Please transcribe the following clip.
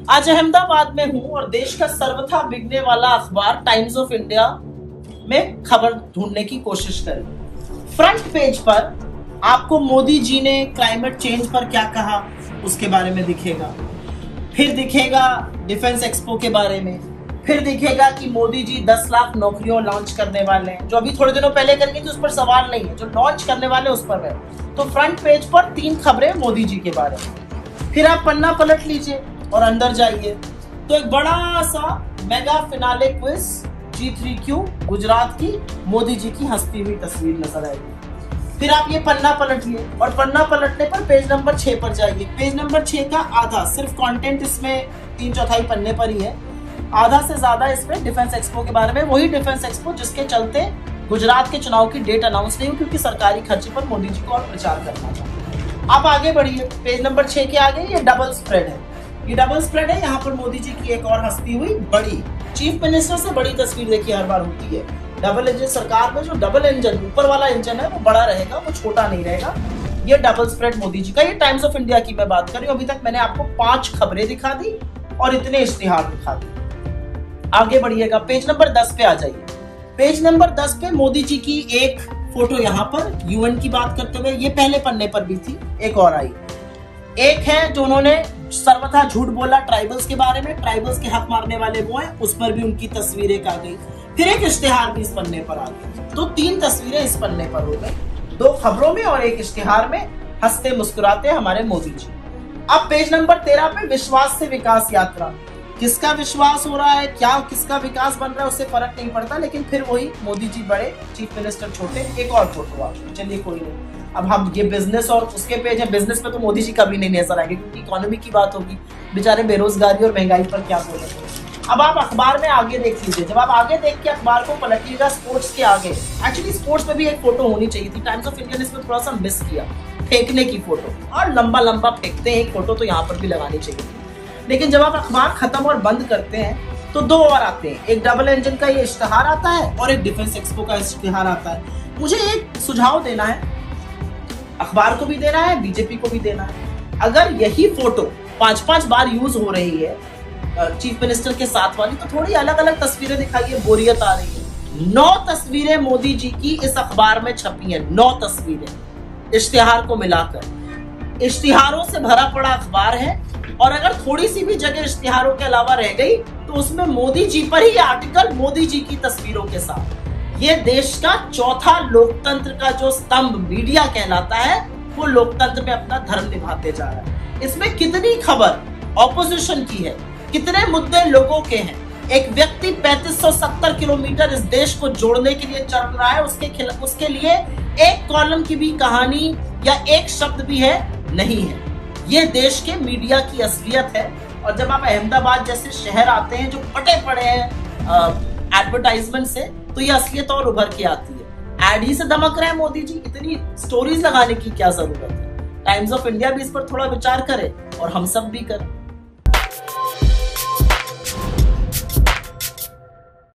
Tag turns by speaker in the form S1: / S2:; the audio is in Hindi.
S1: आज अहमदाबाद में हूं और देश का सर्वथा बिकने वाला अखबार टाइम्स ऑफ इंडिया में खबर ढूंढने की कोशिश करी। फ्रंट पेज पर आपको मोदी जी ने क्लाइमेट चेंज पर क्या कहा उसके बारे में दिखेगा, फिर दिखेगा डिफेंस एक्सपो के बारे में, फिर दिखेगा कि मोदी जी 10 लाख नौकरियों लॉन्च करने वाले हैं, जो अभी थोड़े दिनों पहले करेंगे तो उस पर सवाल नहीं है, जो लॉन्च करने वाले उस पर है। तो फ्रंट पेज पर 3 खबरें मोदी जी के बारे में। फिर आप पन्ना पलट लीजिए और अंदर जाइए तो एक बड़ा सा mega finale quiz G3Q Gujarat की मोदी जी की हंसती हुई तस्वीर नजर आएगी। फिर आप ये पन्ना पलटिए और पन्ना पलटने पर पेज नंबर 6 पर जाइए। पेज नंबर 6 का आधा सिर्फ कंटेंट इसमें 3/4 पन्ने पर ही है, आधा से ज्यादा इसमें डिफेंस एक्सपो के बारे में। वही डिफेंस एक्सपो जिसके चलते गुजरात के चुनाव की डेट अनाउंस नहीं हुई क्योंकि सरकारी खर्चे पर मोदी जी को और प्रचार करना था। आप आगे बढ़िए, पेज नंबर 6 के आगे ये डबल स्प्रेड है। ये डबल स्प्रेड है, यहाँ पर मोदी जी की एक और हंसती हुई बड़ी चीफ मिनिस्टर से बड़ी तस्वीर देखिए हर बार होती है। डबल इंजन सरकार में जो डबल इंजन ऊपर वाला इंजन है वो बड़ा रहेगा, वो छोटा नहीं रहेगा। ये डबल स्प्रेड मोदी जी का। ये टाइम्स ऑफ इंडिया की मैं बात कर रही हूँ। अभी तक मैंने आपको 5 खबरें दिखा दी और इतने इश्तिहार दिखा दिए। आगे बढ़िएगा, पेज नंबर 10 पे आ जाइए। पेज नंबर 10 पे मोदी जी की एक फोटो यहाँ पर यूएन की बात करते हुए, ये पहले पन्ने पर भी थी, एक और आई। एक है जो उन्होंने सर्वथा झूठ बोला ट्राइबल्स के बारे में, ट्राइबल्स के हक मारने वाले वो हैं, उस पर भी उनकी तस्वीर एक आ गई। फिर एक इश्तिहार भी इस पन्ने पर आ गई। तो 3 तस्वीरें इस पन्ने पर हो गई, 2 खबरों में और एक इश्तिहार में हंसते मुस्कुराते हमारे मोदी जी। अब पेज नंबर 13 पे विश्वास से विकास यात्रा। किसका विश्वास हो रहा है, क्या किसका विकास बन रहा है उससे फर्क नहीं पड़ता, लेकिन फिर वही मोदी जी बड़े, चीफ मिनिस्टर छोटे। एक और फोटो आ गई, चलिए कोई नहीं। अब हम ये बिजनेस और उसके पेज है, बिजनेस पे तो मोदी जी कभी नहीं नजर आएंगे क्योंकि इकोनॉमी की बात होगी, बेचारे बेरोजगारी और महंगाई पर क्या बोलेंगे। अब आप अखबार में आगे देख लीजिए, जब आप आगे देख के अखबार को पलटिएगा स्पोर्ट्स के आगे, एक्चुअली स्पोर्ट्स में भी एक फोटो होनी चाहिए थी, टाइम्स ऑफ इंडिया ने इसमें थोड़ा सा मिस किया, फेंकने की फोटो, और लंबा लंबा फेंकते हैं एक फोटो तो यहाँ पर भी लगानी चाहिए थी। लेकिन जब आप अखबार खत्म और बंद करते हैं तो 2 और आते हैं, एक डबल इंजन का ये इश्तिहार आता है और एक डिफेंस एक्सपो का इश्तिहार आता है। मुझे एक सुझाव देना है, अखबार को भी देना है, बीजेपी को भी देना है। अगर यही फोटो 5-5 बार यूज हो रही है चीफ मिनिस्टर के साथ वाली, तो थोड़ी अलग अलग तस्वीरें दिखाइए, बोरियत आ रही है। 9 तस्वीरें मोदी जी की इस अखबार में छपी हैं, 9 तस्वीरें इश्तिहार को मिलाकर। इश्तिहारों से भरा पड़ा अखबार है और अगर थोड़ी सी भी जगह इश्तिहारों के अलावा रह गई तो उसमें मोदी जी पर ही आर्टिकल, मोदी जी की तस्वीरों के साथ। ये देश का चौथा लोकतंत्र का जो स्तंभ मीडिया कहलाता है, वो लोकतंत्र में अपना धर्म निभाते जा रहा है। इसमें कितनी खबर ऑपोजिशन की है, कितने मुद्दे लोगों के हैं। एक व्यक्ति 3570 किलोमीटर इस देश को जोड़ने के लिए चल रहा है, उसके लिए एक कॉलम की भी कहानी या एक शब्द भी है नहीं है। ये देश के मीडिया की असलियत है। और जब आप अहमदाबाद जैसे शहर आते हैं जो फटे पड़े हैं एडवर्टाइजमेंट से, तो ये असलियत और उभर के आती है। एड ही से दमक रहे हैं मोदी जी, इतनी स्टोरीज लगाने की क्या जरूरत है। टाइम्स ऑफ इंडिया भी इस पर थोड़ा विचार करे और हम सब भी करें।